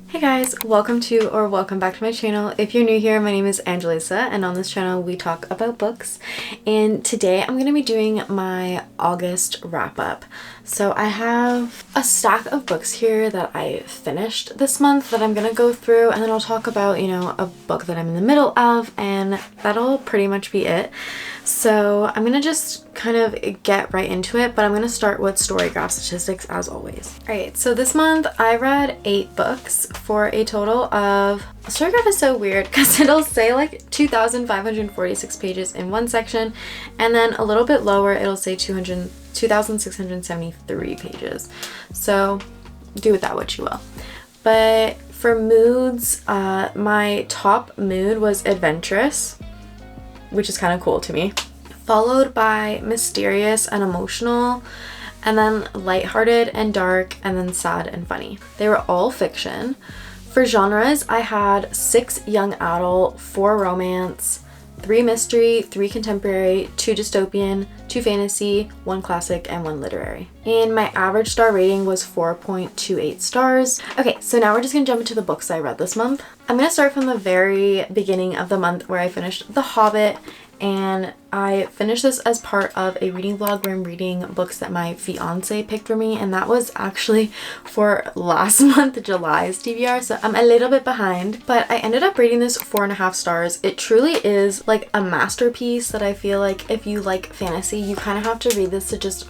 Hey guys, welcome back to my channel. If you're new here, my name is Angelisa, and on this channel we talk about books. And today I'm going to be doing my August wrap up. So I have a stack of books here that I finished this month that I'm going to go through, and then I'll talk about, a book that I'm in the middle of, and that'll pretty much be it. So I'm going to just kind of get right into it, but I'm going to start with Storygraph statistics as always. Alright, so this month I read 8 books for a total of... Storygraph is so weird because it'll say like 2,546 pages in one section, and then a little bit lower it'll say 2,673 pages. So do with that what you will. But for moods, my top mood was adventurous, which is kind of cool to me, followed by mysterious and emotional, and then lighthearted and dark, and then sad and funny. They were all fiction. For genres, I had 6 young adult, 4 romance, 3 mystery, 3 contemporary, 2 dystopian, 2 fantasy, 1 classic, and 1 literary. And my average star rating was 4.28 stars. Okay, so now we're just gonna jump into the books I read this month. I'm gonna start from the very beginning of the month where I finished The Hobbit, and I finished this as part of a reading vlog where I'm reading books that my fiance picked for me, and that was actually for last month, July's TBR, so I'm a little bit behind, but I ended up rating this 4.5 stars. It truly is like a masterpiece that I feel like if you like fantasy, you kind of have to read this to just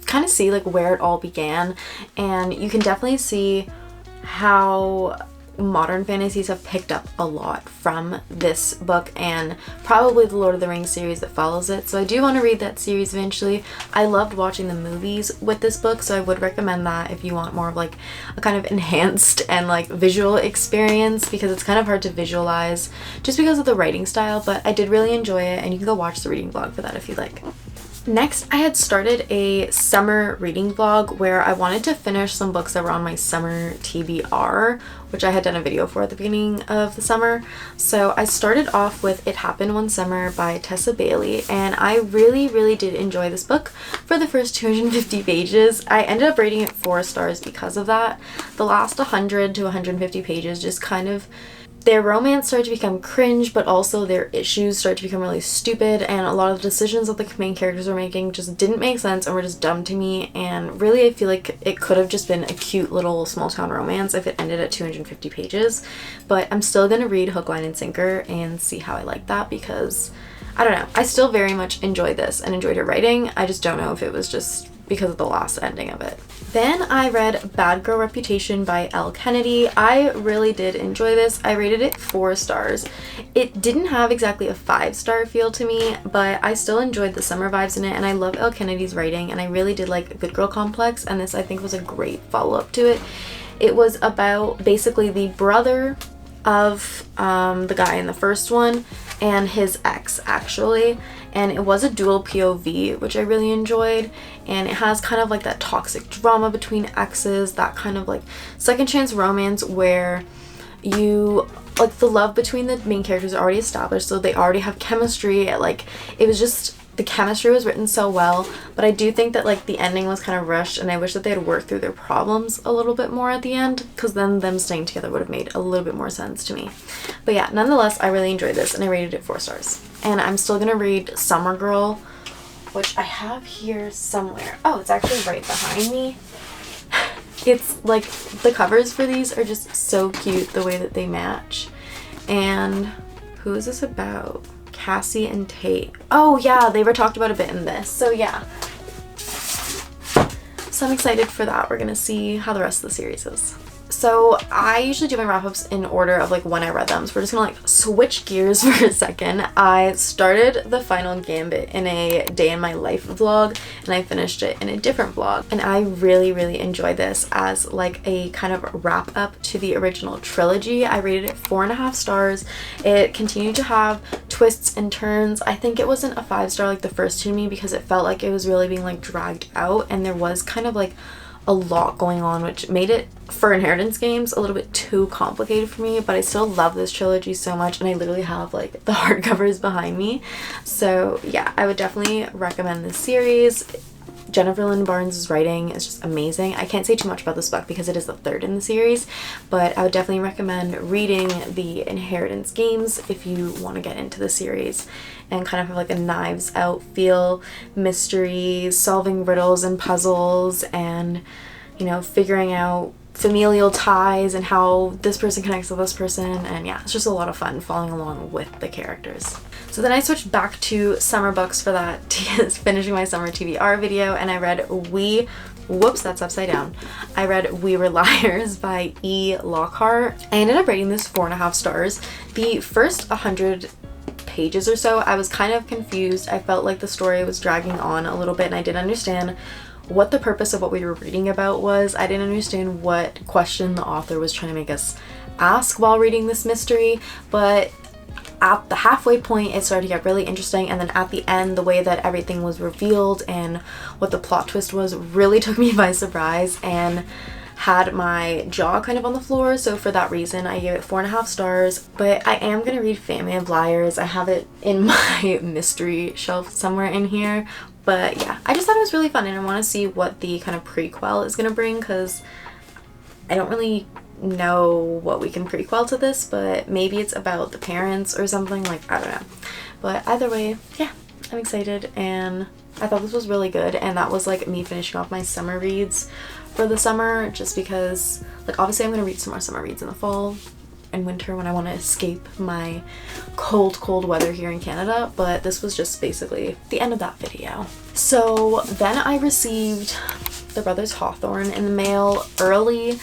kind of see like where it all began, and you can definitely see how modern fantasies have picked up a lot from this book and probably the Lord of the Rings series that follows it. So I do want to read that series eventually. I loved watching the movies with this book, so I would recommend that if you want more of like a kind of enhanced and like visual experience, because it's kind of hard to visualize just because of the writing style, but I did really enjoy it, and you can go watch the reading vlog for that if you like. Next, I had started a summer reading vlog where I wanted to finish some books that were on my summer TBR, which I had done a video for at the beginning of the summer. So I started off with It Happened One Summer by Tessa Bailey, and I really did enjoy this book for the first 250 pages. I ended up rating it 4 stars because of that. The last 100 to 150 pages just kind of... their romance started to become cringe, but also their issues started to become really stupid, and a lot of the decisions that the main characters were making just didn't make sense and were just dumb to me, and really I feel like it could have just been a cute little small town romance if it ended at 250 pages. But I'm still gonna read Hook, Line, and Sinker and see how I like that, because I don't know, I still very much enjoyed this and enjoyed her writing. I just don't know if it was just because of the last ending of it. Then I read Bad Girl Reputation by Elle Kennedy. I really did enjoy this. I rated it 4 stars. It didn't have exactly a 5-star feel to me, but I still enjoyed the summer vibes in it, and I love Elle Kennedy's writing, and I really did like Good Girl Complex, and this I think was a great follow-up to it. It was about basically the brother of the guy in the first one and his ex, actually, and it was a dual POV, which I really enjoyed, and it has kind of like that toxic drama between exes, that kind of like second chance romance where you like the love between the main characters are already established, so they already have chemistry. It was just, the chemistry was written so well, but I do think that like the ending was kind of rushed, and I wish that they had worked through their problems a little bit more at the end, because then them staying together would have made a little bit more sense to me. But yeah, nonetheless, I really enjoyed this, and I rated it 4 stars. And I'm still gonna read Summer Girl, which I have here somewhere. Oh, it's actually right behind me. It's like, the covers for these are just so cute, the way that they match. And who is this about? Cassie and Tate. Oh yeah, they were talked about a bit in this, so yeah. So I'm excited for that. We're gonna see how the rest of the series is. So I usually do my wrap-ups in order of like when I read them, so we're just gonna like switch gears for a second. I started the final Gambit in a day in my life vlog, and I finished it in a different vlog, and I really enjoyed this as like a kind of wrap up to the original trilogy. I rated it 4.5 stars. It continued to have twists and turns. I think it wasn't a 5-star like the first two to me, because it felt like it was really being like dragged out, and there was kind of like a lot going on, which made it, for inheritance games, a little bit too complicated for me. But I still love this trilogy so much, and I literally have like the hardcovers behind me. So yeah, I would definitely recommend this series. Jennifer Lynn Barnes' writing is just amazing. I can't say too much about this book because it is the third in the series, but I would definitely recommend reading the Inheritance Games if you want to get into the series and kind of have like a Knives Out feel, mystery, solving riddles and puzzles, and, you know, figuring out familial ties and how this person connects with this person. And yeah, it's just a lot of fun following along with the characters. So then I switched back to summer books for that, finishing my summer TBR video, and I read whoops, that's upside down. I read We Were Liars by E. Lockhart. I ended up rating this 4.5 stars. The first 100 pages or so, I was kind of confused. I felt like the story was dragging on a little bit, and I didn't understand what the purpose of what we were reading about was. I didn't understand what question the author was trying to make us ask while reading this mystery, but at the halfway point it started to get really interesting, and then at the end the way that everything was revealed and what the plot twist was really took me by surprise and had my jaw kind of on the floor. So for that reason I gave it 4.5 stars. But I am gonna read Family of Liars. I have it in my mystery shelf somewhere in here. But yeah, I just thought it was really fun, and I want to see what the kind of prequel is gonna bring, because I don't really know what we can prequel to this, but maybe it's about the parents or something, like, I don't know. But either way, yeah, I'm excited, and I thought this was really good, and that was like me finishing off my summer reads for the summer, just because, like, obviously I'm gonna read some more summer reads in the fall and winter when I want to escape my cold weather here in Canada, but this was just basically the end of that video. So then I received The Brothers Hawthorne in the mail early.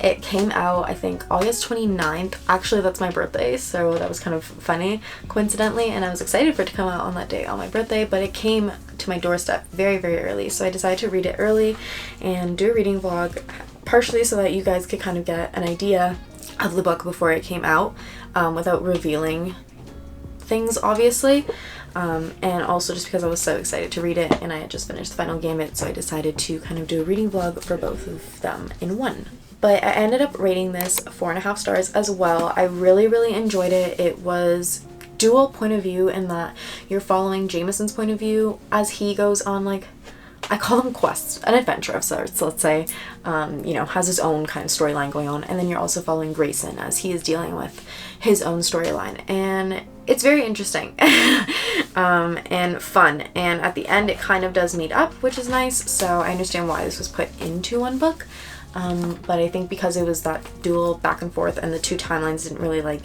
It came out, I think, August 29th. Actually, that's my birthday, so that was kind of funny, coincidentally, and I was excited for it to come out on that day on my birthday, but it came to my doorstep very, very early, so I decided to read it early and do a reading vlog, partially so that you guys could kind of get an idea of the book before it came out, without revealing things, obviously. And also just because I was so excited to read it, and I had just finished the final Gambit, so I decided to kind of do a reading vlog for both of them in one. But I ended up rating this 4.5 stars as well. I really, really enjoyed it. It was dual point of view in that you're following Jameson's point of view as he goes on, like, I call them quests, an adventure of sorts, let's say, you know, has his own kind of storyline going on, and then you're also following Grayson as he is dealing with his own storyline, and it's very interesting and fun, and at the end it kind of does meet up, which is nice, so I understand why this was put into one book, but I think because it was that dual back and forth, and the two timelines didn't really, like,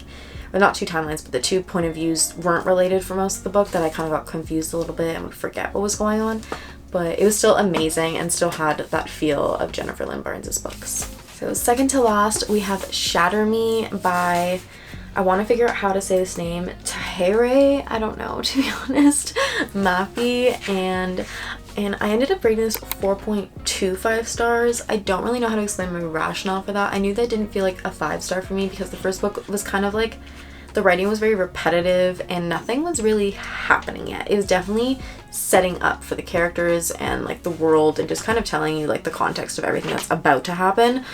or not two timelines, but the two point of views weren't related for most of the book, that I kind of got confused a little bit and would forget what was going on. But it was still amazing and still had that feel of Jennifer Lynn Barnes' books. So second to last, we have Shatter Me by, I want to figure out how to say this name, Tahereh, I don't know, to be honest, Mafi, and I ended up rating this 4.25 stars. I don't really know how to explain my rationale for that. I knew that didn't feel like a 5-star for me because the first book was kind of like, the writing was very repetitive and nothing was really happening yet. It was definitely setting up for the characters and like the world and just kind of telling you like the context of everything that's about to happen.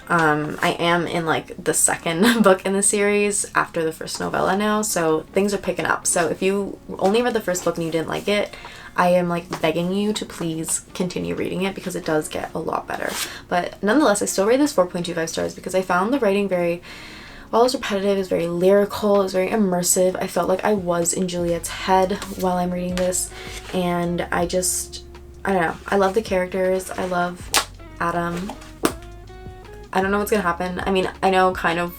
I am in like the second book in the series after the first novella now, so things are picking up. So if you only read the first book and you didn't like it, I am like begging you to please continue reading it because it does get a lot better. But nonetheless, I still rate this 4.25 stars because I found the writing very, while it was repetitive, it was very lyrical, it was very immersive. I felt like I was in Juliet's head while I'm reading this, and I don't know, I love the characters, I love Adam. I don't know what's gonna happen. I mean, I know kind of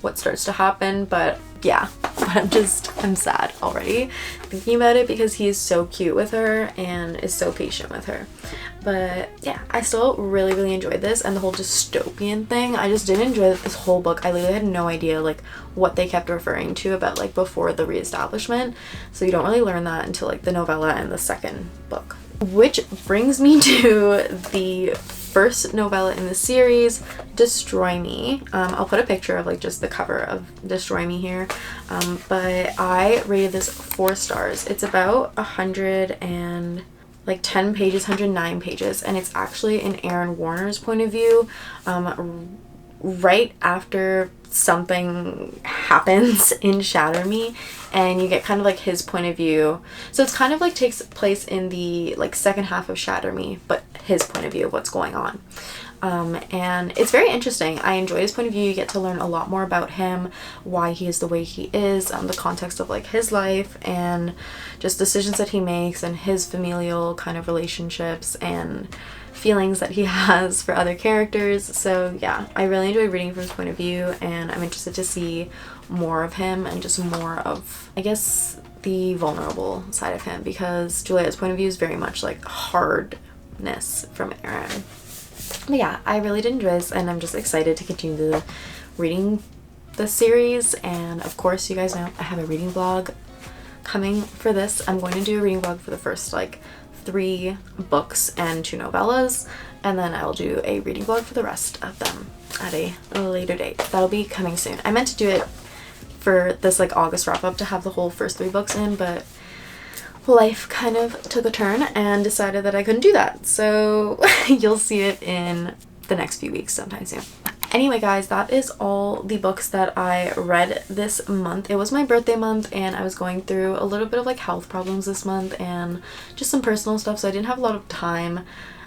what starts to happen, but yeah, but I'm sad already thinking about it because he is so cute with her and is so patient with her. But yeah, I still really, really enjoyed this, and the whole dystopian thing, I just did enjoy this whole book. I literally had no idea like what they kept referring to about like before the reestablishment, so you don't really learn that until like the novella and the second book. Which brings me to the first novella in the series, Destroy Me. I'll put a picture of like just the cover of Destroy Me here, but I rated this 4 stars. It's about 110 pages, 109 pages, and it's actually in Aaron Warner's point of view, right after something happens in Shatter Me, and you get kind of like his point of view. So it's kind of like takes place in the like second half of Shatter Me, but his point of view of what's going on. And it's very interesting. I enjoy his point of view. You get to learn a lot more about him, why he is the way he is, the context of like his life and just decisions that he makes and his familial kind of relationships and feelings that he has for other characters. So yeah, I really enjoyed reading from his point of view, and I'm interested to see more of him and just more of, I guess, the vulnerable side of him, because Juliet's point of view is very much like hardness from Aaron. But yeah, I really did enjoy this, and I'm just excited to continue reading the series. And of course, you guys know I have a reading vlog coming for this. I'm going to do a reading vlog for the first like 3 books and 2 novellas, and then I will do a reading vlog for the rest of them at a later date. That'll be coming soon. I meant to do it for this like August wrap up to have the whole first 3 books in, but life kind of took a turn and decided that I couldn't do that. So you'll see it in the next few weeks sometime soon. Anyway guys, that is all the books that I read this month. It was my birthday month, and I was going through a little bit of like health problems this month and just some personal stuff, so I didn't have a lot of time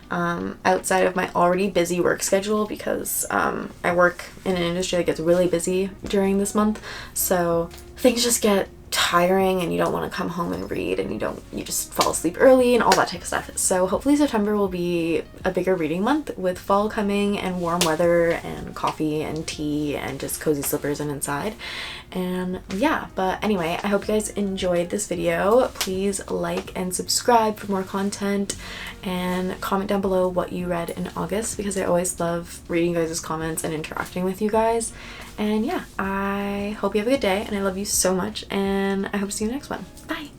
outside of my already busy work schedule, because I work in an industry that gets really busy during this month, so things just get tiring and you don't want to come home and read, and you just fall asleep early and all that type of stuff. So hopefully September will be a bigger reading month with fall coming and warm weather and coffee and tea and just cozy slippers and inside. And yeah, but anyway, I hope you guys enjoyed this video. Please like and subscribe for more content, and comment down below what you read in August, because I always love reading you guys' comments and interacting with you guys. And yeah, I hope you have a good day, and I love you so much, and I hope to see you in the next one. Bye!